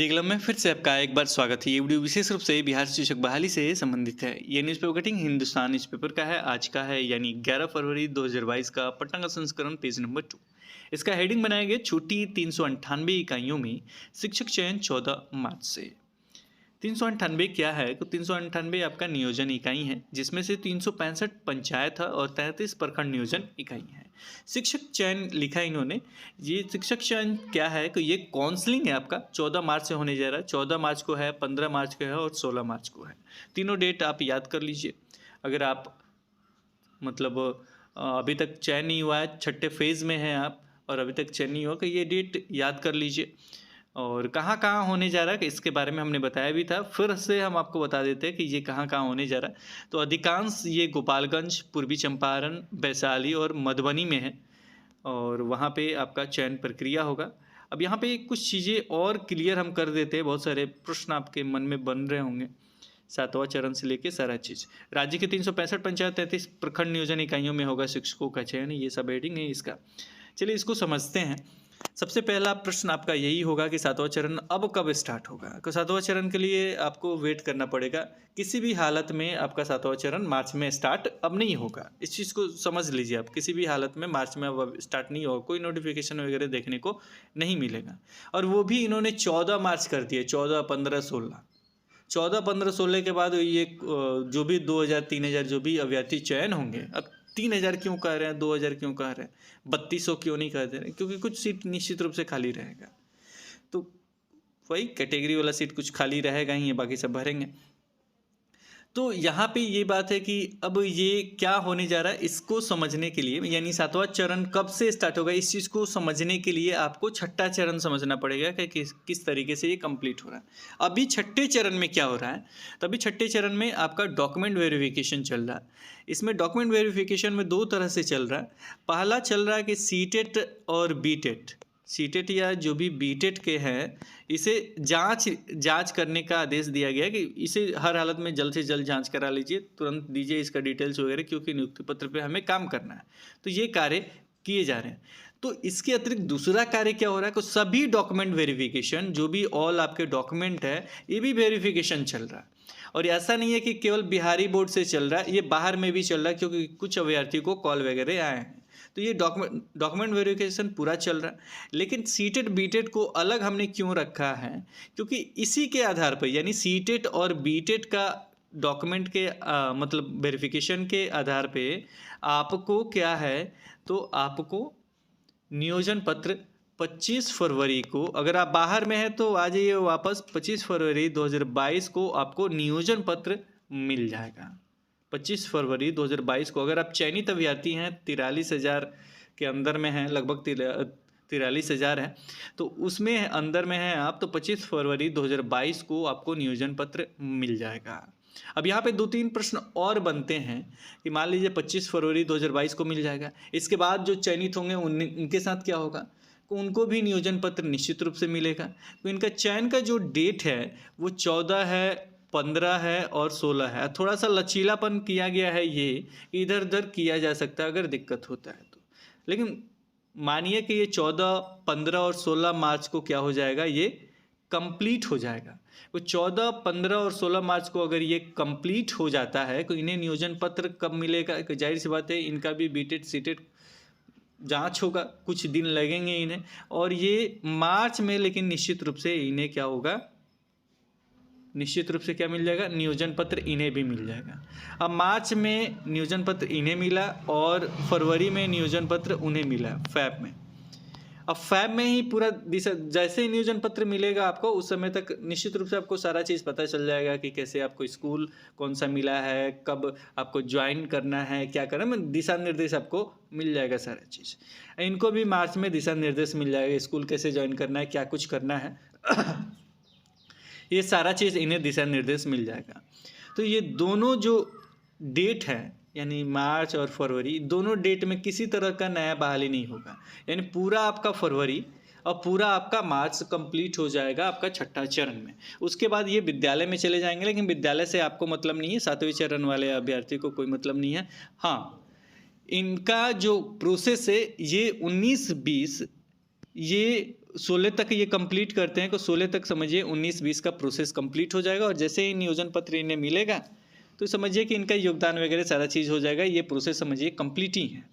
हिंदी कलम में फिर से आपका एक बार स्वागत है। ये वीडियो विशेष रूप से बिहार शिक्षक बहाली से संबंधित है। ये न्यूज़पेपर कटिंग हिंदुस्तान न्यूज़पेपर का है, आज का है यानी 11 फरवरी 2022 का पटना का संस्करण पेज नंबर 2। इसका हेडिंग बनाया गया छुट्टी 398 इकाइयों में शिक्षक चयन 14 मार्च से। 398 क्या है? तो 398 आपका नियोजन इकाई है, जिसमें से 365 पंचायत है और 33 प्रखंड नियोजन इकाई है। शिक्षक चयन लिखा इन्होंने। ये शिक्षक चयन क्या है? तो ये काउंसलिंग है आपका 14 मार्च से होने जा रहा है। 14 मार्च को है, 15 मार्च को है और 16 मार्च को है। तीनों डेट आप याद कर लीजिए। अगर आप मतलब अभी तक चयन नहीं हुआ है, छठे फेज़ में हैं आप और अभी तक चयन नहीं हुआ, तो ये डेट याद कर लीजिए। और कहाँ कहाँ होने जा रहा है इसके बारे में हमने बताया भी था, फिर से हम आपको बता देते हैं कि ये कहाँ कहाँ होने जा रहा है। तो अधिकांश ये गोपालगंज, पूर्वी चंपारण, वैशाली और मधुबनी में है और वहाँ पे आपका चयन प्रक्रिया होगा। अब यहाँ पे कुछ चीज़ें और क्लियर हम कर देते हैं, बहुत सारे प्रश्न आपके मन में बन रहे होंगे। 7वां चरण से लेके सारा चीज़। राज्य के 365 पंचायत 33 प्रखंड नियोजन इकाइयों में होगा शिक्षकों का चयन, ये सब हेडिंग है इसका। चलिए इसको समझते हैं। सबसे पहला प्रश्न आपका यही होगा कि 7वां चरण अब कब स्टार्ट होगा? तो 7वां चरण के लिए आपको वेट करना पड़ेगा। किसी भी हालत में आपका 7वां चरण मार्च में स्टार्ट अब नहीं होगा। इस चीज़ को समझ लीजिए आप, किसी भी हालत में मार्च में अब स्टार्ट नहीं होगा, कोई नोटिफिकेशन वगैरह देखने को नहीं मिलेगा। और वो भी इन्होंने 14 मार्च कर दिए, 14, 15, 16। 14, 15, 16 के बाद ये जो भी 2000, 3000 जो भी अभ्यर्थी चयन होंगे, अब 3000 क्यों कह रहे हैं, 2000 क्यों कह रहे हैं, 3200 क्यों नहीं कह दे रहे? क्योंकि कुछ सीट निश्चित रूप से खाली रहेगा। तो वही कैटेगरी वाला सीट कुछ खाली रहेगा ही, बाकी सब भरेंगे। तो यहाँ पे ये बात है कि अब ये क्या होने जा रहा है, इसको समझने के लिए, यानी 7वां चरण कब से स्टार्ट होगा, इस चीज़ को समझने के लिए आपको छठा चरण समझना पड़ेगा कि किस तरीके से ये कंप्लीट हो रहा है। अभी छठे चरण में क्या हो रहा है? तो अभी छठे चरण में आपका डॉक्यूमेंट वेरिफिकेशन चल रहा है। इसमें डॉक्यूमेंट वेरिफिकेशन में दो तरह से चल रहा है। पहला चल रहा है कि सीटेट और बीटेट, सीटेट या जो भी बीटेट के हैं, इसे जांच करने का आदेश दिया गया कि इसे हर हालत में जल्द से जल्द जांच करा लीजिए, तुरंत दीजिए इसका डिटेल्स वगैरह, क्योंकि नियुक्ति पत्र पे हमें काम करना है। तो ये कार्य किए जा रहे हैं। तो इसके अतिरिक्त दूसरा कार्य क्या हो रहा है कि सभी डॉक्यूमेंट वेरिफिकेशन, जो भी ऑल आपके डॉक्यूमेंट है, ये भी वेरिफिकेशन चल रहा है। और ऐसा नहीं है कि केवल बिहारी बोर्ड से चल रहा है, ये बाहर में भी चल रहा है, क्योंकि कुछ अभ्यर्थियों को कॉल वगैरह आए हैं। तो ये डॉक्यूमेंट वेरिफिकेशन पूरा चल रहा है। लेकिन सीटेट बीटेट को अलग हमने क्यों रखा है? क्योंकि इसी के आधार पर, यानी सीटेट और बीटेट का डॉक्यूमेंट के मतलब वेरिफिकेशन के आधार पे आपको क्या है, तो आपको नियोजन पत्र 25 फरवरी को, अगर आप बाहर में हैं तो आ जाइए वापस, 25 फरवरी 2022 को आपको नियोजन पत्र मिल जाएगा। 25 फरवरी 2022 को अगर आप चयनित अभ्यर्थी हैं, 43,000 के अंदर में हैं, लगभग 43,000 है, तो उसमें अंदर में हैं आप, तो 25 फरवरी 2022 को आपको नियोजन पत्र मिल जाएगा। अब यहाँ पे 2-3 प्रश्न और बनते हैं कि मान लीजिए 25 फरवरी 2022 को मिल जाएगा, इसके बाद जो चयनित होंगे उनके साथ क्या होगा? तो उनको भी नियोजन पत्र निश्चित रूप से मिलेगा। तो इनका चयन का जो डेट है वो 14 है, 15 है और 16 है। थोड़ा सा लचीलापन किया गया है, ये इधर उधर किया जा सकता है अगर दिक्कत होता है तो। लेकिन मानिए कि ये 14, 15 और 16 मार्च को क्या हो जाएगा, ये कंप्लीट हो जाएगा। तो 14, 15 और 16 मार्च को अगर ये कंप्लीट हो जाता है तो इन्हें नियोजन पत्र कब मिलेगा? जाहिर सी बात है, इनका भी बीटेट सीटेट जांच होगा, कुछ दिन लगेंगे इन्हें, और ये मार्च में, लेकिन निश्चित रूप से इन्हें क्या होगा, निश्चित रूप से क्या मिल जाएगा, नियोजन पत्र इन्हें भी मिल जाएगा। अब मार्च में नियोजन पत्र इन्हें मिला और फरवरी में नियोजन पत्र उन्हें मिला, फैब में। अब फैब में ही पूरा दिशा, जैसे ही नियोजन पत्र मिलेगा आपको, उस समय तक निश्चित रूप से आपको सारा चीज़ पता चल जाएगा कि कैसे आपको स्कूल कौन सा मिला है, कब आपको ज्वाइन करना है, क्या करना है, दिशा निर्देश आपको मिल जाएगा सारा चीज़। इनको भी मार्च में दिशा निर्देश मिल जाएगा, स्कूल कैसे ज्वाइन करना है, क्या कुछ करना है ये सारा चीज़ इन्हें दिशा निर्देश मिल जाएगा। तो ये दोनों जो डेट है, यानी मार्च और फरवरी, दोनों डेट में किसी तरह का नया बहाली नहीं होगा। यानी पूरा आपका फरवरी और पूरा आपका मार्च कंप्लीट हो जाएगा आपका छठा चरण में। उसके बाद ये विद्यालय में चले जाएंगे, लेकिन विद्यालय से आपको मतलब नहीं है, 7वें चरण वाले अभ्यर्थी को कोई मतलब नहीं है। हाँ, इनका जो प्रोसेस है ये 19-20 ये 16 तक ये कंप्लीट करते हैं तो 16 तक समझिए 19-20 का प्रोसेस कंप्लीट हो जाएगा, और जैसे ही नियोजन पत्र इन्हें मिलेगा तो समझिए कि इनका योगदान वगैरह सारा चीज़ हो जाएगा। ये प्रोसेस समझिए कंप्लीट ही है,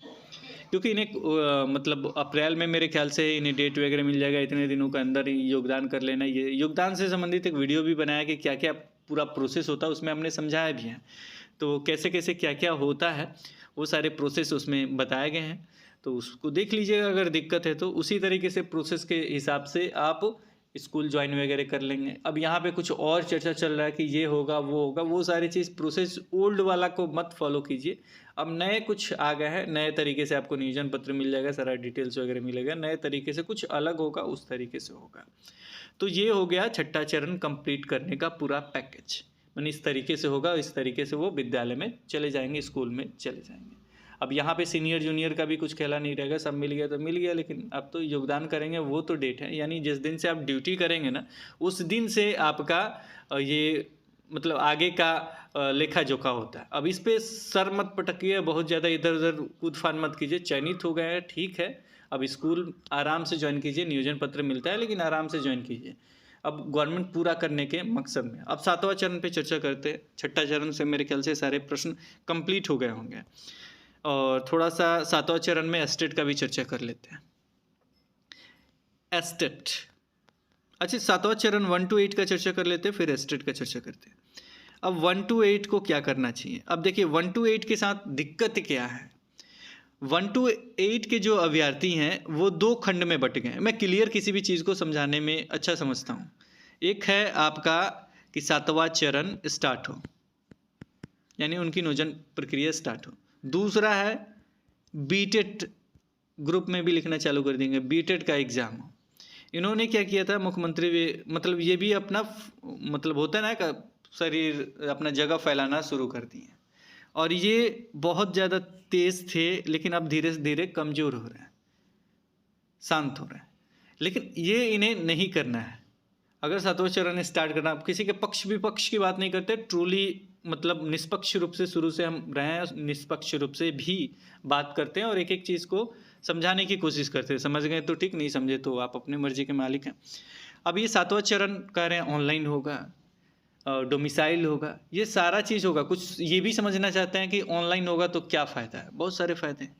क्योंकि इन्हें मतलब अप्रैल में मेरे ख्याल से इन्हें डेट वगैरह मिल जाएगा, इतने दिनों के अंदर ही योगदान कर लेना। ये योगदान से संबंधित एक वीडियो भी बनाया कि क्या क्या पूरा प्रोसेस होता है, उसमें हमने समझाया भी है। तो कैसे कैसे क्या क्या होता है वो सारे प्रोसेस उसमें बताए गए हैं, तो उसको देख लीजिएगा। अगर दिक्कत है तो उसी तरीके से प्रोसेस के हिसाब से आप स्कूल ज्वाइन वगैरह कर लेंगे। अब यहाँ पे कुछ और चर्चा चल रहा है कि ये होगा वो होगा, वो सारी चीज़ प्रोसेस ओल्ड वाला को मत फॉलो कीजिए। अब नए कुछ आ गए हैं, नए तरीके से आपको नियोजन पत्र मिल जाएगा, सारा डिटेल्स वगैरह मिलेगा, नए तरीके से कुछ अलग होगा, उस तरीके से होगा। तो ये हो गया छठा चरण कंप्लीट करने का पूरा पैकेज। मैंने इस तरीके से होगा, इस तरीके से वो विद्यालय में चले जाएंगे, स्कूल में चले जाएंगे। अब यहाँ पे सीनियर जूनियर का भी कुछ खेला नहीं रहेगा, सब मिल गया तो मिल गया, लेकिन अब तो योगदान करेंगे वो तो डेट है, यानी जिस दिन से आप ड्यूटी करेंगे ना उस दिन से आपका ये मतलब आगे का लेखा जोखा होता है। अब इस पे सर मत पटकिए, बहुत ज़्यादा इधर उधर कूद फान मत कीजिए। चयनित हो गए हैं ठीक है, अब स्कूल आराम से ज्वाइन कीजिए, नियोजन पत्र मिलता है लेकिन आराम से ज्वाइन कीजिए, अब गवर्नमेंट पूरा करने के मकसद में। अब 7वां चरण पे चर्चा करते हैं। छठा चरण से मेरे ख्याल से सारे प्रश्न कंप्लीट हो गए होंगे, और थोड़ा सा 7वां चरण में एस्टेट का भी चर्चा कर लेते हैं। एस्टेट, अच्छा 7वां चरण 1 to 8 का चर्चा कर लेते हैं, फिर एस्टेट का चर्चा करते हैं। अब 1 to 8 को क्या करना चाहिए? अब देखिए 1 to 8 के साथ दिक्कत क्या है। 1 to 8 के जो अभ्यर्थी हैं वो 2 खंड में बट गए हैं। मैं क्लियर किसी भी चीज़ को समझाने में अच्छा समझता हूँ। एक है आपका कि 7वां चरण स्टार्ट हो, यानी उनकी नियोजन प्रक्रिया स्टार्ट हो। दूसरा है बीटेट, ग्रुप में भी लिखना चालू कर देंगे, बीटेट का एग्ज़ाम हो। इन्होंने क्या किया था, मुख्यमंत्री भी मतलब ये भी अपना मतलब होता है ना का शरीर अपना जगह फैलाना शुरू कर दिए, और ये बहुत ज़्यादा तेज़ थे लेकिन अब धीरे से धीरे कमज़ोर हो रहे हैं, शांत हो रहे हैं। लेकिन ये इन्हें नहीं करना है। अगर 7वां चरण स्टार्ट करना, आप किसी के पक्ष विपक्ष की बात नहीं करते, ट्रूली मतलब निष्पक्ष रूप से शुरू से हम रहे हैं, निष्पक्ष रूप से भी बात करते हैं और एक एक चीज़ को समझाने की कोशिश करते हैं। समझ गए तो ठीक, नहीं समझे तो आप अपनी मर्जी के मालिक हैं। अब ये 7वां चरण कह रहे हैं ऑनलाइन होगा, डोमिसाइल होगा, ये सारा चीज़ होगा। कुछ ये भी समझना चाहते हैं कि ऑनलाइन होगा तो क्या फ़ायदा है, बहुत सारे फ़ायदे हैं।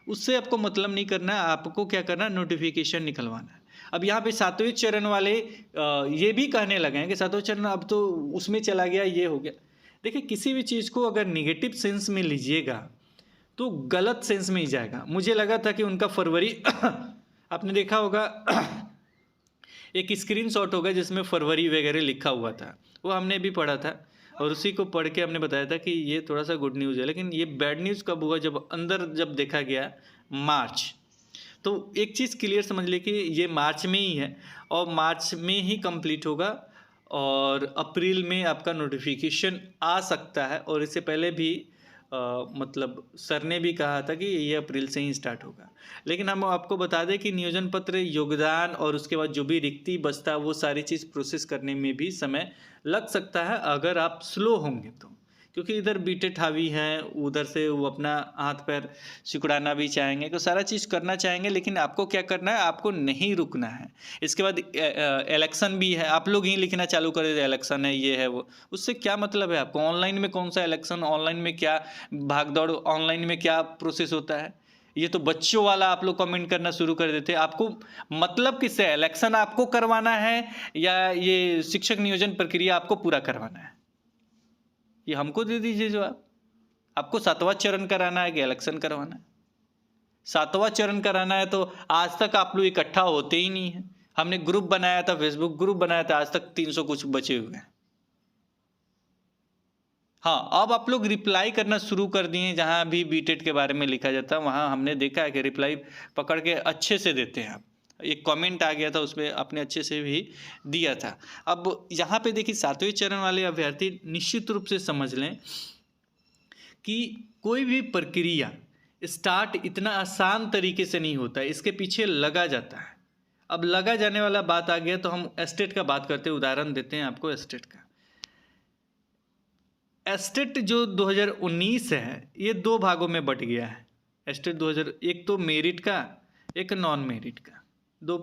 उससे आपको मतलब नहीं करना है, आपको क्या करना है, नोटिफिकेशन निकलवाना है। अब यहाँ पे 7वें चरण वाले ये भी कहने लगे हैं कि 7वां चरण अब तो उसमें चला गया, ये हो गया। देखिए किसी भी चीज़ को अगर निगेटिव सेंस में लीजिएगा तो गलत सेंस में ही जाएगा। मुझे लगा था कि उनका फरवरी आपने देखा होगा एक स्क्रीनशॉट होगा जिसमें फरवरी वगैरह लिखा हुआ था, वो हमने भी पढ़ा था और उसी को पढ़ के हमने बताया था कि ये थोड़ा सा गुड न्यूज़ है। लेकिन ये बैड न्यूज़ कब हुआ, जब अंदर जब देखा गया मार्च। तो एक चीज़ क्लियर समझ ले कि ये मार्च में ही है और मार्च में ही कंप्लीट होगा, और अप्रैल में आपका नोटिफिकेशन आ सकता है। और इससे पहले भी मतलब सर ने भी कहा था कि ये अप्रैल से ही स्टार्ट होगा। लेकिन हम आपको बता दें कि नियोजन पत्र, योगदान और उसके बाद जो भी रिक्ति बचता है वो सारी चीज़ प्रोसेस करने में भी समय लग सकता है अगर आप स्लो होंगे तो, क्योंकि इधर बीटेट हावी हैं, उधर से वो अपना हाथ पैर सिकुड़ाना भी चाहेंगे, तो सारा चीज़ करना चाहेंगे। लेकिन आपको क्या करना है, आपको नहीं रुकना है। इसके बाद इलेक्शन भी है, आप लोग ही लिखना चालू कर देते इलेक्शन है, ये है वो, उससे क्या मतलब है आपको? ऑनलाइन में कौन सा इलेक्शन, ऑनलाइन में क्या भाग दौड़, ऑनलाइन में क्या प्रोसेस होता है? ये तो बच्चों वाला आप लोग कमेंट करना शुरू कर देते। आपको मतलब किससे है, इलेक्शन आपको करवाना है या ये शिक्षक नियोजन प्रक्रिया आपको पूरा करवाना है? ये हमको दे दीजिए जवाब। आपको 7वां चरण कराना है कि इलेक्शन करवाना है? 7वां चरण कराना है तो आज तक आप लोग इकट्ठा होते ही नहीं है। हमने ग्रुप बनाया था, फेसबुक ग्रुप बनाया था, आज तक 300 कुछ बचे हुए हैं। हाँ, अब आप लोग रिप्लाई करना शुरू कर दिए। जहाँ भी बीटेट के बारे में लिखा जाता है वहाँ हमने देखा है कि रिप्लाई पकड़ के अच्छे से देते हैं आप। एक कमेंट आ गया था, उसमें आपने अच्छे से भी दिया था। अब यहाँ पे देखिए 7वें चरण वाले अभ्यर्थी निश्चित रूप से समझ लें कि कोई भी प्रक्रिया स्टार्ट इतना आसान तरीके से नहीं होता है, इसके पीछे लगा जाता है। अब लगा जाने वाला बात आ गया तो हम एस्टेट का बात करते हैं, उदाहरण देते हैं आपको एस्टेट का। एस्टेट जो 2019 है ये 2 भागों में बट गया है। एस्टेट 2000, एक तो मेरिट का, एक नॉन मेरिट का, 2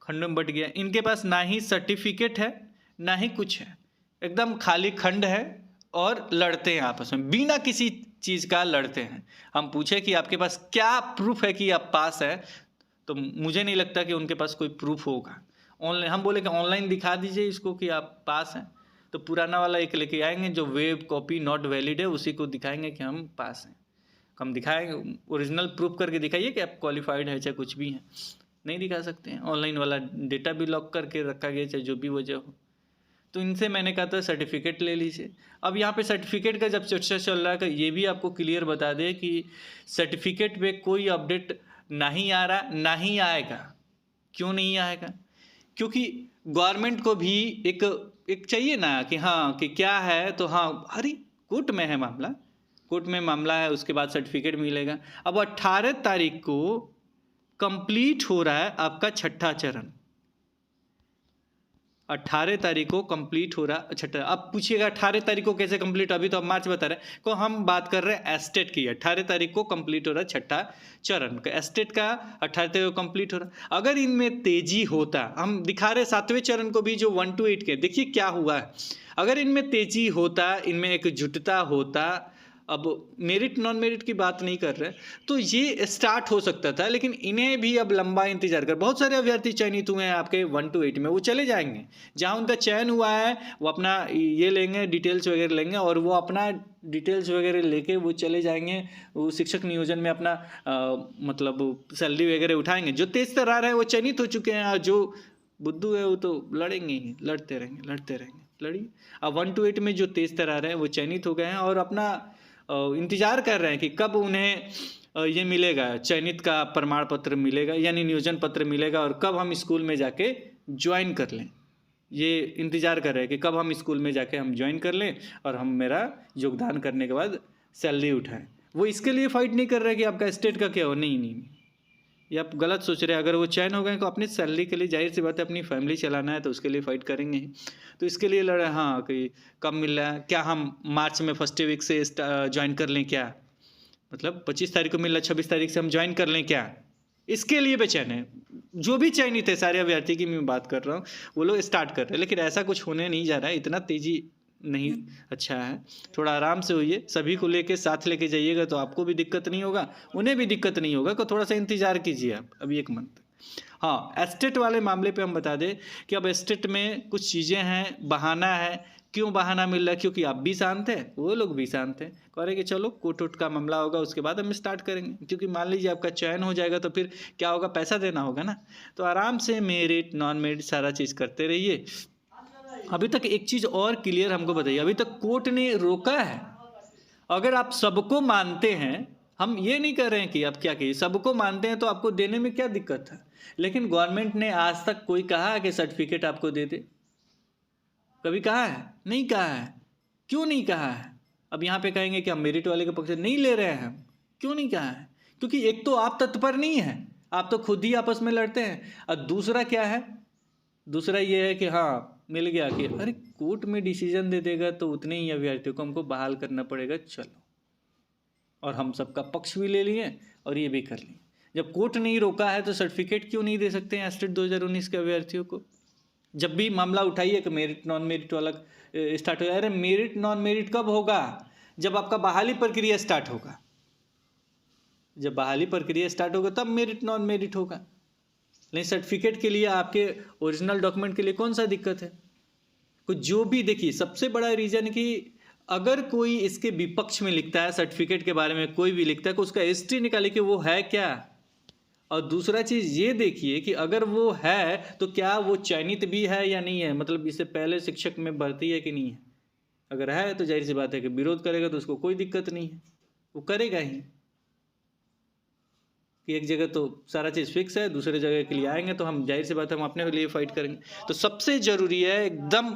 खंडों में बट गया। इनके पास ना ही सर्टिफिकेट है ना ही कुछ है, एकदम खाली खंड है और लड़ते हैं आपस में बिना किसी चीज़ का लड़ते हैं। हम पूछे कि आपके पास क्या प्रूफ है कि आप पास है, तो मुझे नहीं लगता कि उनके पास कोई प्रूफ होगा। ऑनलाइन हम बोले कि ऑनलाइन दिखा दीजिए इसको कि आप पास हैं, तो पुराना वाला एक लेके आएंगे जो वेब कॉपी नॉट वैलिड है, उसी को दिखाएंगे कि हम पास हैं। हम दिखाएंगे ओरिजिनल प्रूफ करके दिखाइए कि आप क्वालिफाइड है, चाहे कुछ भी है, नहीं दिखा सकते हैं। ऑनलाइन वाला डेटा भी लॉक करके रखा गया, चाहे जो भी वजह हो। तो इनसे मैंने कहा था सर्टिफिकेट ले लीजिए। अब यहाँ पे सर्टिफिकेट का जब चर्चा चल रहा है कि ये भी आपको क्लियर बता दे कि सर्टिफिकेट पे कोई अपडेट नहीं आ रहा, ना ही आएगा। क्यों नहीं आएगा? क्योंकि गवर्नमेंट को भी एक चाहिए ना कि हाँ कि क्या है, तो हाँ अरे कोर्ट में है मामला, कोर्ट में मामला है, उसके बाद सर्टिफिकेट मिलेगा। अब 18 तारीख को कंप्लीट हो रहा है आपका छठा चरण, 18 तारीख को कंप्लीट हो रहा छठा। अब पूछिएगा 18 तारीख को कैसे कंप्लीट, अभी तो अब मार्च बता रहे हैं, तो हम बात कर रहे हैं एस्टेट की। 18 तारीख को कंप्लीट हो रहा है छठा चरण का, एस्टेट का 18 तारीख को कंप्लीट हो रहा। अगर इनमें तेजी होता, हम दिखा रहे 7वें चरण को भी जो 1 to 8 के, देखिए क्या हुआ है। अगर इनमें तेजी होता, इनमें एकजुटता होता, अब मेरिट नॉन मेरिट की बात नहीं कर रहे, तो ये स्टार्ट हो सकता था। लेकिन इन्हें भी अब लंबा इंतजार कर, बहुत सारे अभ्यर्थी चयनित हुए हैं आपके 1 to 8 में, वो चले जाएंगे जहां उनका चयन हुआ है, वो अपना ये लेंगे, डिटेल्स वगैरह लेंगे, और वो अपना डिटेल्स वगैरह लेके वो चले जाएंगे, वो शिक्षक नियोजन में अपना मतलब सैलरी वगैरह उठाएंगे। जो तेज तर्रार है वो चयनित हो चुके हैं, और जो बुद्धू है वो तो लड़ेंगे ही, लड़ते रहेंगे। लड़िए। अब 1 to 8 में जो तेज तर्रार है वो चयनित हो गए हैं और अपना इंतजार कर रहे हैं कि कब उन्हें ये मिलेगा, चयनित का प्रमाण पत्र मिलेगा, यानी नियोजन पत्र मिलेगा, और कब हम स्कूल में जाके ज्वाइन कर लें। ये इंतजार कर रहे हैं कि कब हम स्कूल में जाके हम ज्वाइन कर लें और हम मेरा योगदान करने के बाद सैलरी उठाएं। वो इसके लिए फाइट नहीं कर रहे कि आपका स्टेट का क्या हो, नहीं, ये आप गलत सोच रहे हैं। अगर वो चयन हो गए तो अपनी सैलरी के लिए, जाहिर सी बात है, अपनी फैमिली चलाना है, तो उसके लिए फाइट करेंगे ही। तो इसके लिए लड़ रहे हैं हाँ कि कब मिल रहा है, क्या हम मार्च में फर्स्ट वीक से ज्वाइन कर लें क्या, मतलब 25 तारीख को मिल रहा है, 26 तारीख से हम ज्वाइन कर लें क्या, इसके लिए बेचैन है। जो भी चयनित है, सारे अभ्यर्थी की मैं बात कर रहा हूँ, वो लोग स्टार्ट कर रहे हैं। लेकिन ऐसा कुछ होने नहीं जा रहा है, इतना तेजी नहीं अच्छा है। थोड़ा आराम से होइए, सभी को लेके साथ लेके जाइएगा तो आपको भी दिक्कत नहीं होगा, उन्हें भी दिक्कत नहीं होगा। तो थोड़ा सा इंतजार कीजिए आप अभी 1 मंथ। हाँ, एस्टेट वाले मामले पे हम बता दें कि अब एस्टेट में कुछ चीज़ें हैं, बहाना है। क्यों बहाना मिल रहा है? क्योंकि आप भी शांत हैं, वो लोग भी शांत हैं, कह रहे कि चलो कोर्ट वोट का मामला होगा उसके बाद हम स्टार्ट करेंगे। क्योंकि मान लीजिए आपका चयन हो जाएगा तो फिर क्या होगा, पैसा देना होगा ना। तो आराम से मेरिट नॉन मेरिट सारा चीज़ करते रहिए। अभी तक एक चीज़ और क्लियर हमको बताइए, अभी तक कोर्ट ने रोका है? अगर आप सबको मानते हैं, हम ये नहीं कर रहे हैं कि आप क्या कहिए, सबको मानते हैं तो आपको देने में क्या दिक्कत है। लेकिन गवर्नमेंट ने आज तक कोई कहा है कि सर्टिफिकेट आपको दे दे? कभी कहा है? नहीं कहा है। क्यों नहीं कहा है? अब यहाँ पे कहेंगे कि हम मेरिट वाले के पक्ष से नहीं ले रहे हैं हम। क्यों नहीं कहा है? क्योंकि एक तो आप तत्पर नहीं है, आप तो खुद ही आपस में लड़ते हैं। और दूसरा क्या है, दूसरा ये है कि हाँ मिल गया कि अरे कोर्ट में डिसीजन दे देगा तो उतने ही अभ्यर्थियों को हमको बहाल करना पड़ेगा, चलो, और हम सबका पक्ष भी ले लिए और ये भी कर लिए। जब कोर्ट नहीं रोका है तो सर्टिफिकेट क्यों नहीं दे सकते हैं एस्टेट 2019 के अभ्यर्थियों को? जब भी मामला उठाइए कि मेरिट नॉन मेरिट वाला स्टार्ट हो जाए, अरे मेरिट नॉन मेरिट कब होगा? जब आपका बहाली प्रक्रिया स्टार्ट होगा। जब बहाली प्रक्रिया स्टार्ट होगा तब मेरिट नॉन मेरिट होगा। नहीं, सर्टिफिकेट के लिए आपके ओरिजिनल डॉक्यूमेंट के लिए कौन सा दिक्कत है? कुछ जो भी देखिए, सबसे बड़ा रीज़न कि अगर कोई इसके विपक्ष में लिखता है, सर्टिफिकेट के बारे में कोई भी लिखता है, तो उसका हिस्ट्री निकालिए कि वो है क्या। और दूसरा चीज़ ये देखिए कि अगर वो है तो क्या वो चयनित भी है या नहीं है, मतलब इससे पहले शिक्षक में भर्ती है कि नहीं है। अगर है तो जाहिर सी बात है कि विरोध करेगा तो उसको कोई दिक्कत नहीं है, वो करेगा ही। कि एक जगह तो सारा चीज़ फिक्स है, दूसरे जगह के लिए आएंगे तो हम जाहिर सी बात है हम अपने लिए फाइट करेंगे। तो सबसे ज़रूरी है एकदम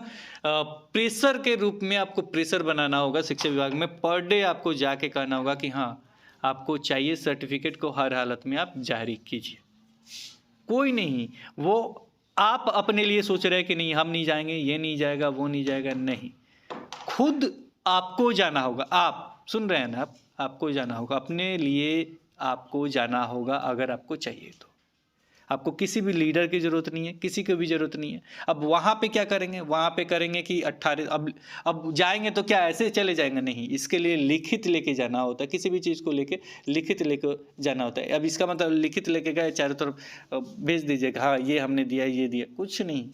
प्रेशर के रूप में आपको प्रेशर बनाना होगा शिक्षा विभाग में। पर डे आपको जाके कहना होगा कि हाँ आपको चाहिए सर्टिफिकेट को हर हालत में आप जारी कीजिए। कोई नहीं, वो आप अपने लिए सोच रहे हैं कि नहीं हम नहीं जाएंगे, ये नहीं जाएगा, वो नहीं जाएगा, नहीं, खुद आपको जाना होगा। आप सुन रहे हैं ना, आपको जाना होगा अपने लिए, आपको जाना होगा अगर आपको चाहिए तो। आपको किसी भी लीडर की ज़रूरत नहीं है, किसी की भी ज़रूरत नहीं है। अब वहाँ पे क्या करेंगे, वहाँ पे करेंगे कि 18 अब जाएंगे तो क्या ऐसे चले जाएंगे, नहीं, इसके लिए लिखित लेके जाना होता है, किसी भी चीज़ को लेके लिखित लेके जाना होता है। अब इसका मतलब लिखित लेके गए चारों तरफ भेज दीजिएगा, हाँ ये हमने दिया, ये दिया, कुछ नहीं।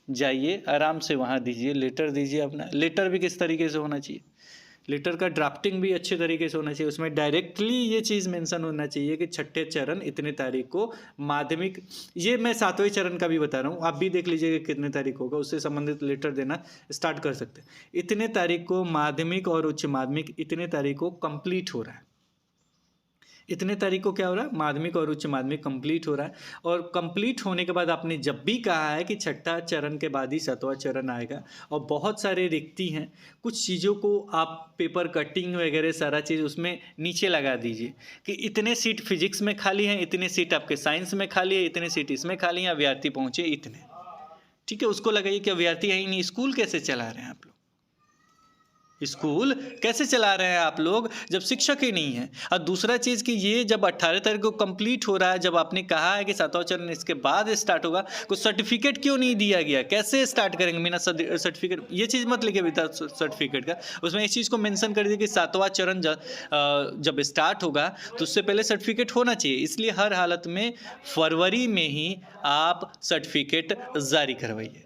जाइए आराम से वहाँ दीजिए, लेटर दीजिए अपना। लेटर भी किस तरीके से होना चाहिए, लेटर का ड्राफ्टिंग भी अच्छे तरीके से होना चाहिए। उसमें डायरेक्टली ये चीज़ मेंशन होना चाहिए कि छठे चरण इतने तारीख को माध्यमिक, ये मैं 7वें चरण का भी बता रहा हूँ, आप भी देख लीजिएगा कितने तारीख होगा, उससे संबंधित लेटर देना स्टार्ट कर सकते हैं। इतने तारीख को माध्यमिक और उच्च माध्यमिक इतने तारीख को कंप्लीट हो रहा है, इतने तारीख को क्या हो रहा है, माध्यमिक और उच्च माध्यमिक कंप्लीट हो रहा है। और कंप्लीट होने के बाद आपने जब भी कहा है कि छठा चरण के बाद ही 7वां चरण आएगा, और बहुत सारे रिक्ति हैं, कुछ चीज़ों को आप पेपर कटिंग वगैरह सारा चीज़ उसमें नीचे लगा दीजिए कि इतने सीट फिजिक्स में खाली हैं, इतने सीट आपके साइंस में खाली है, इतने सीट इसमें खाली हैं, अभ्यर्थी पहुँचे इतने, ठीक है। उसको लगाइए कि अभ्यर्थी है ही नहीं, स्कूल कैसे चला रहे हैं आप लोग, स्कूल कैसे चला रहे हैं आप लोग जब शिक्षक ही नहीं है। और दूसरा चीज़ कि ये जब 18 तारीख को कंप्लीट हो रहा है, जब आपने कहा है कि 7वां चरण इसके बाद स्टार्ट होगा, कुछ सर्टिफिकेट क्यों नहीं दिया गया, कैसे स्टार्ट करेंगे बिना सर्टिफिकेट, ये चीज़ मत लिखे बिना सर्टिफिकेट का। उसमें इस चीज़ को मेंशन कर दिया कि 7वां चरण जब स्टार्ट होगा तो उससे पहले सर्टिफिकेट होना चाहिए, इसलिए हर हालत में फरवरी में ही आप सर्टिफिकेट जारी करवाइए।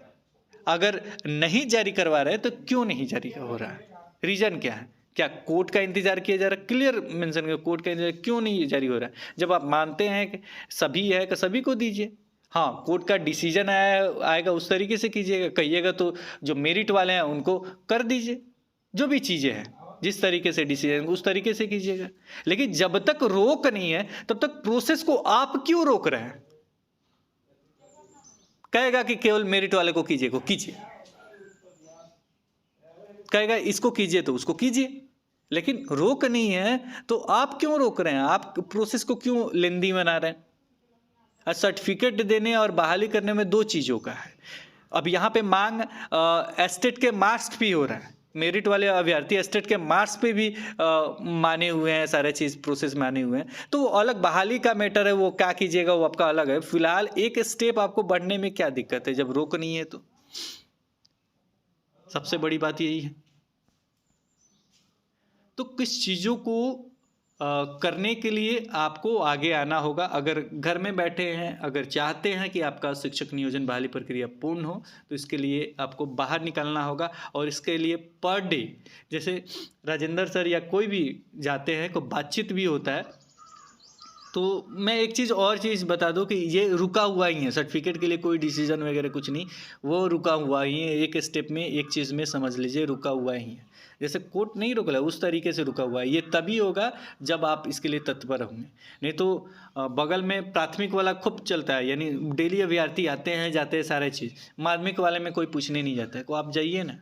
अगर नहीं जारी करवा रहे तो क्यों नहीं जारी हो रहा है, रीजन क्या है, क्या कोर्ट का इंतजार किया जा रहा है, क्लियर मेंशन कर, कोर्ट का इंतजार क्यों नहीं जारी हो रहा है। जब आप मानते हैं कि सभी है कि सभी को दीजिए, हाँ कोर्ट का डिसीजन आएगा उस तरीके से कीजिएगा, कहिएगा तो जो मेरिट वाले हैं उनको कर दीजिए, जो भी चीज़ें हैं जिस तरीके से डिसीजन उस तरीके से कीजिएगा। लेकिन जब तक रोक नहीं है तब तक प्रोसेस को आप क्यों रोक रहे हैं। कहेगा कि केवल मेरिट वाले को कीजिए, कहेगा इसको कीजिए तो उसको कीजिए, लेकिन रोक नहीं है तो आप क्यों रोक रहे हैं, आप प्रोसेस को क्यों लेंदी बना रहे हैं। सर्टिफिकेट देने और बहाली करने में दो चीज़ों का है। अब यहाँ पे मांग एस्टेट के मार्क्स भी हो रहा है, मेरिट वाले अभ्यर्थी एस्टेट के मार्क्स पे भी माने हुए हैं, सारे चीज़ प्रोसेस माने हुए हैं, तो वो अलग बहाली का मैटर है, वो क्या कीजिएगा वो आपका अलग है। फिलहाल एक स्टेप आपको बढ़ने में क्या दिक्कत है जब रोक नहीं है, तो सबसे बड़ी बात यही है। तो किस चीज़ों को करने के लिए आपको आगे आना होगा। अगर घर में बैठे हैं, अगर चाहते हैं कि आपका शिक्षक नियोजन बहाली प्रक्रिया पूर्ण हो, तो इसके लिए आपको बाहर निकलना होगा। और इसके लिए पर डे, जैसे राजेंद्र सर या कोई भी जाते हैं तो बातचीत भी होता है। तो मैं एक चीज़ और चीज़ बता दूं कि ये रुका हुआ ही है, सर्टिफिकेट के लिए कोई डिसीजन वगैरह कुछ नहीं, वो रुका हुआ ही है। एक स्टेप में एक चीज़ में समझ लीजिए रुका हुआ ही है, जैसे कोर्ट नहीं रुक रहा है उस तरीके से रुका हुआ है। ये तभी होगा जब आप इसके लिए तत्पर होंगे, नहीं तो बगल में प्राथमिक वाला खूब चलता है, यानी डेली अभ्यर्थी आते हैं जाते हैं सारे चीज़। माध्यमिक वाले में कोई पूछने नहीं जाता है, तो आप जाइए ना,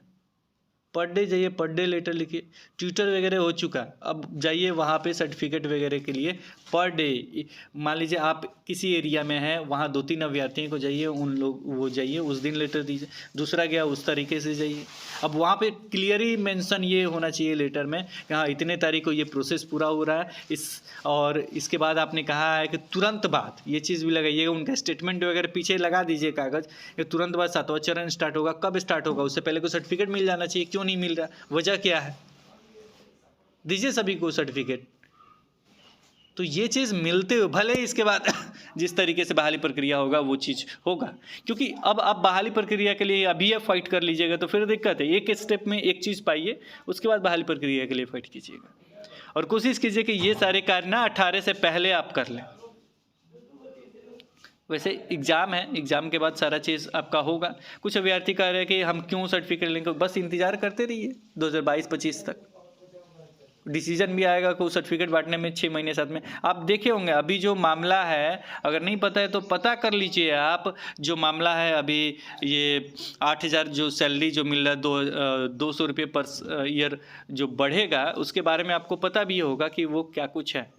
पर डे जाइए, पर डे लेटर लिखिए। ट्विटर वगैरह हो चुका, अब जाइए वहाँ पे सर्टिफिकेट वगैरह के लिए पर डे। मान लीजिए आप किसी एरिया में हैं, वहाँ 2-3 अभ्यर्थियों को जाइए, उन लोग वो जाइए उस दिन लेटर दीजिए, दूसरा गया उस तरीके से जाइए। अब वहाँ पे क्लियरली मेंशन ये होना चाहिए लेटर में कि हाँ इतने तारीख को ये प्रोसेस पूरा हो रहा है, और इसके बाद आपने कहा है कि तुरंत बाद, ये चीज़ भी लगाइएगा, उनका स्टेटमेंट वगैरह पीछे लगा दीजिए कागज़ कि तुरंत बाद 7वां चरण स्टार्ट होगा। कब स्टार्ट होगा, उससे पहले को सर्टिफिकेट मिल जाना चाहिए, क्यों नहीं मिल रहा, वजह क्या है, दीजिए सभी को सर्टिफिकेट। तो ये चीज़ मिलते हुए भले ही इसके बाद जिस तरीके से बहाली प्रक्रिया होगा वो चीज़ होगा, क्योंकि अब आप बहाली प्रक्रिया के लिए अभी आप फाइट कर लीजिएगा तो फिर दिक्कत है। एक स्टेप में एक चीज़ पाइए, उसके बाद बहाली प्रक्रिया के लिए फाइट कीजिएगा, और कोशिश कीजिए कि ये सारे कार्य ना 18 से पहले आप कर लें। वैसे एग्ज़ाम है, एग्ज़ाम के बाद सारा चीज़ आपका होगा। कुछ अभ्यर्थी कह रहे हैं कि हम क्यों सर्टिफिकेट लेंगे, बस इंतज़ार करते रहिए 2022-25 तक डिसीजन भी आएगा, कोई सर्टिफिकेट बांटने में 6 महीने 7 में। आप देखे होंगे अभी जो मामला है, अगर नहीं पता है तो पता कर लीजिए आप, जो मामला है अभी ये 8,000 जो सैलरी जो मिल रहा है 200 रुपये पर ईयर जो बढ़ेगा, उसके बारे में आपको पता भी होगा कि वो क्या कुछ है।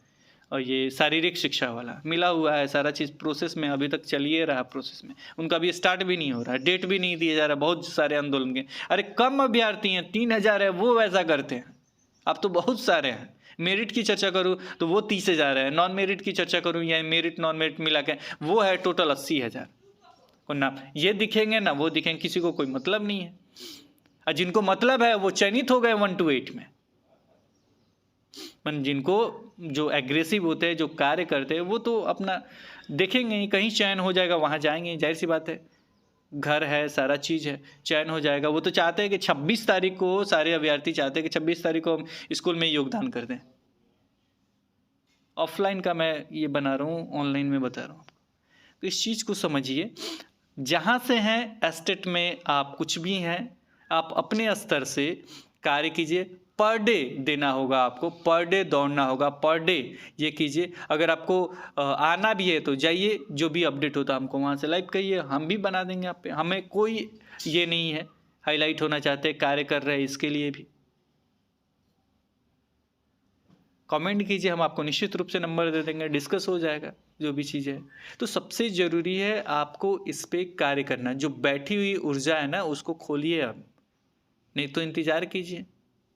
और ये शारीरिक शिक्षा वाला मिला हुआ है, सारा चीज़ प्रोसेस में अभी तक चलिए रहा, प्रोसेस में उनका अभी स्टार्ट भी नहीं हो रहा है, डेट भी नहीं दिया जा रहा। बहुत सारे आंदोलन के, अरे कम अभ्यर्थी हैं, 3,000 है वो वैसा करते हैं, अब तो बहुत सारे हैं, मेरिट की चर्चा करूँ तो वो 30,000 है, नॉन मेरिट की चर्चा करूँ या मेरिट नॉन मेरिट मिला के वो है टोटल 80,000 को नाम। ये दिखेंगे ना वो दिखेंगे, किसी को कोई मतलब नहीं है, और जिनको मतलब है वो चयनित हो गए 1 to 8 में। जिनको जो एग्रेसिव होते हैं, जो कार्य करते हैं, वो तो अपना देखेंगे ही, कहीं चयन हो जाएगा वहाँ जाएंगे, जाहिर सी बात है, घर है, सारा चीज़ है, चयन हो जाएगा। वो तो चाहते हैं कि 26 तारीख को, सारे अभ्यर्थी चाहते हैं कि 26 तारीख को हम स्कूल में योगदान कर दें। ऑफलाइन का मैं ये बना रहा हूँ, ऑनलाइन में बता रहा हूँ। तो इस चीज़ को समझिए, जहाँ से हैं एस्टेट में आप कुछ भी हैं, आप अपने स्तर से कार्य कीजिए। पर डे देना होगा आपको, पर डे दौड़ना होगा, पर डे ये कीजिए। अगर आपको आना भी है तो जाइए, जो भी अपडेट होता है हमको वहाँ से लाइव कहिए, हम भी बना देंगे आप पे। हमें कोई ये नहीं है हाईलाइट होना चाहते, कार्य कर रहे हैं इसके लिए भी कमेंट कीजिए, हम आपको निश्चित रूप से नंबर दे देंगे, डिस्कस हो जाएगा जो भी चीज़ है। तो सबसे ज़रूरी है आपको इस पे कार्य करना। जो बैठी हुई ऊर्जा है ना उसको खोलिए आप, नहीं तो इंतज़ार कीजिए।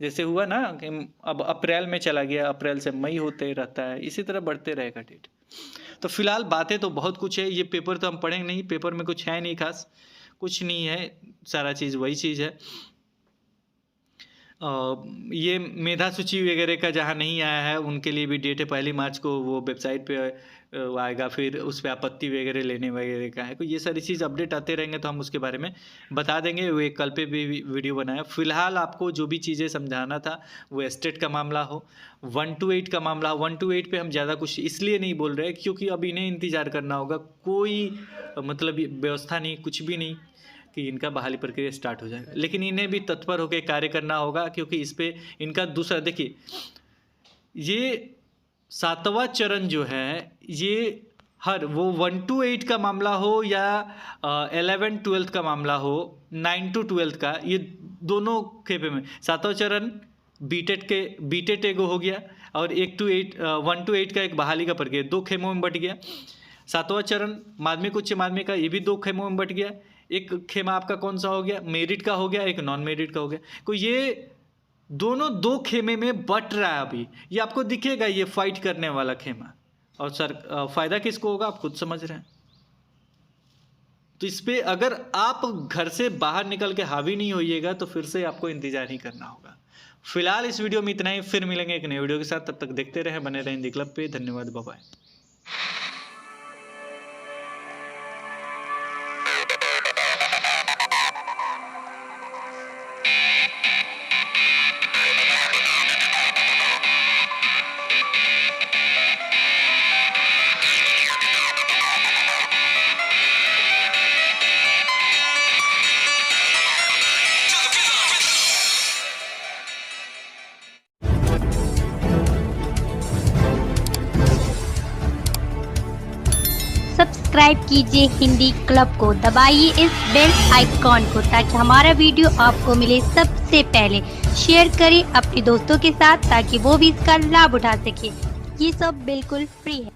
जैसे हुआ ना कि अब अप्रैल में चला गया, अप्रैल से मई होते रहता है, इसी तरह बढ़ते रहेगा डेट। तो फिलहाल बातें तो बहुत कुछ है, ये पेपर तो हम पढ़ेंगे नहीं, पेपर में कुछ है नहीं खास, कुछ नहीं है, सारा चीज़ वही चीज़ है। ये मेधा सूची वगैरह का जहाँ नहीं आया है उनके लिए भी डेट है, 1 मार्च को वो वेबसाइट पे आएगा, फिर उस पर आपत्ति वगैरह लेने वगैरह का है। तो ये सारी चीज़ अपडेट आते रहेंगे तो हम उसके बारे में बता देंगे। वो एक कल पे भी वीडियो बनाया। फिलहाल आपको जो भी चीज़ें समझाना था वो एस्टेट का मामला हो, 1 to 8 का मामला हो। 1 to 8 पे हम ज़्यादा कुछ इसलिए नहीं बोल रहे क्योंकि अब इन्हें इंतज़ार करना होगा, कोई मतलब व्यवस्था नहीं, कुछ भी नहीं कि इनका बहाली प्रक्रिया स्टार्ट हो जाएगा। लेकिन इन्हें भी तत्पर होकर कार्य करना होगा, क्योंकि इस पे इनका दूसरा, देखिए ये 7वां चरण जो है, ये हर वो 1 to 8 का मामला हो या 11-12 का मामला हो, 9 to 12 का, ये दोनों खेपे में 7वां चरण बीटेट एगो हो गया, और 1 to 8 का एक बहाली का प्रक्रिया 2 खेमों में बट गया। 7वां चरण माध्यमिक उच्च माध्यमिक का, ये भी 2 खेमों में बट गया। एक खेमा आपका कौन सा हो गया, मेरिट का हो गया, एक नॉन मेरिट का हो गया। तो ये दोनों 2 खेमे में बट रहा है अभी, ये आपको दिखेगा, ये फाइट करने वाला खेमा। और सर फायदा किसको होगा आप खुद समझ रहे हैं। तो इस पे अगर आप घर से बाहर निकल के हावी नहीं होइएगा तो फिर से आपको इंतजार ही करना होगा। फिलहाल इस वीडियो में इतना ही, फिर मिलेंगे एक नए वीडियो के साथ। तब तक देखते रहें, बने रहें हिंदी क्लब पे। धन्यवाद, बाय बाय। सब्सक्राइब कीजिए हिंदी क्लब को, दबाइए इस बेल आइकॉन को ताकि हमारा वीडियो आपको मिले सबसे पहले। शेयर करें अपने दोस्तों के साथ ताकि वो भी इसका लाभ उठा सके। ये सब बिल्कुल फ्री है।